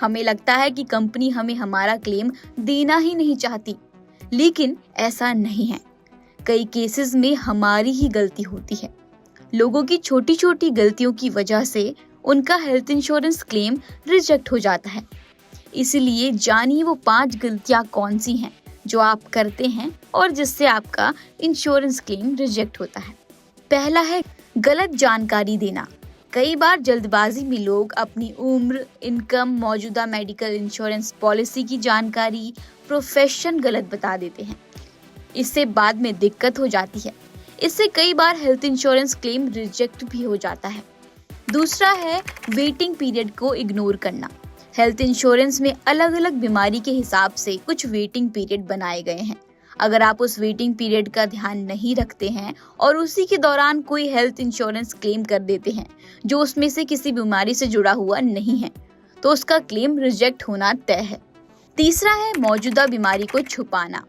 हमें लगता है कि कंपनी हमें हमारा क्लेम देना ही नहीं चाहती, लेकिन ऐसा नहीं है। कई केसेस में हमारी ही गलती होती है। लोगों की छोटी छोटी गलतियों की वजह से उनका हेल्थ इंश्योरेंस क्लेम रिजेक्ट हो जाता है। इसलिए जानिए वो 5 गलतियां कौन सी हैं जो आप करते हैं और जिससे आपका इंश्योरेंस क्लेम रिजेक्ट होता है। पहला है गलत जानकारी देना। कई बार जल्दबाजी में लोग अपनी उम्र, इनकम, मौजूदा मेडिकल इंश्योरेंस पॉलिसी की जानकारी, प्रोफेशन गलत बता देते हैं। इससे बाद में दिक्कत हो जाती है। इससे कई बार हेल्थ इंश्योरेंस क्लेम रिजेक्ट भी हो जाता है। दूसरा है वेटिंग पीरियड को इग्नोर करना। हेल्थ इंश्योरेंस में अलग अलग बीमारी के हिसाब से कुछ वेटिंग पीरियड बनाए गए हैं। अगर आप उस वेटिंग पीरियड का ध्यान नहीं रखते हैं और उसी के दौरान कोई हेल्थ इंश्योरेंस क्लेम कर देते हैं जो उसमें से किसी बीमारी से जुड़ा हुआ नहीं है, तो उसका क्लेम रिजेक्ट होना तय है। तीसरा है मौजूदा बीमारी को छुपाना।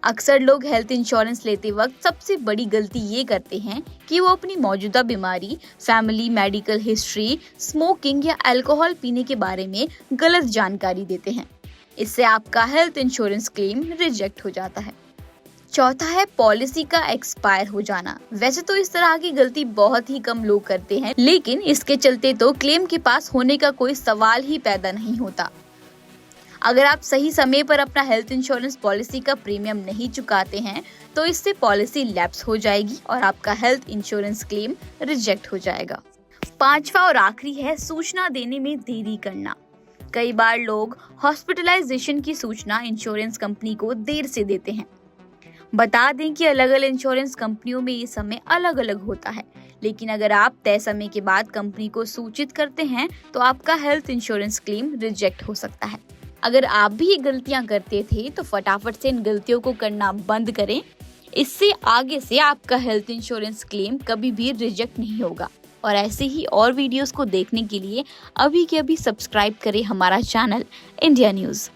अक्सर लोग हेल्थ इंश्योरेंस लेते वक्त सबसे बड़ी गलती ये करते हैं कि वो अपनी मौजूदा बीमारी, फैमिली मेडिकल हिस्ट्री, स्मोकिंग या अल्कोहल पीने के बारे में गलत जानकारी देते हैं। इससे आपका हेल्थ इंश्योरेंस क्लेम रिजेक्ट हो जाता है। चौथा है पॉलिसी का एक्सपायर हो जाना। वैसे तो इस तरह की गलती बहुत ही कम लोग करते हैं, लेकिन इसके चलते तो क्लेम के पास होने का कोई सवाल ही पैदा नहीं होता। अगर आप सही समय पर अपना हेल्थ इंश्योरेंस पॉलिसी का प्रीमियम नहीं चुकाते हैं तो इससे पॉलिसी लैप्स हो जाएगी और आपका हेल्थ इंश्योरेंस क्लेम रिजेक्ट हो जाएगा। पांचवा और आखिरी है सूचना देने में देरी करना। कई बार लोग हॉस्पिटलाइजेशन की सूचना इंश्योरेंस कंपनी को देर से देते हैं। बता दें कि अलग अलग इंश्योरेंस कंपनियों में ये समय अलग अलग होता है, लेकिन अगर आप तय समय के बाद कंपनी को सूचित करते हैं तो आपका हेल्थ इंश्योरेंस क्लेम रिजेक्ट हो सकता है। अगर आप भी ये गलतियां करते थे तो फटाफट से इन गलतियों को करना बंद करें। इससे आगे से आपका हेल्थ इंश्योरेंस क्लेम कभी भी रिजेक्ट नहीं होगा। और ऐसे ही और वीडियोस को देखने के लिए अभी के अभी सब्सक्राइब करें हमारा चैनल इंडिया न्यूज़।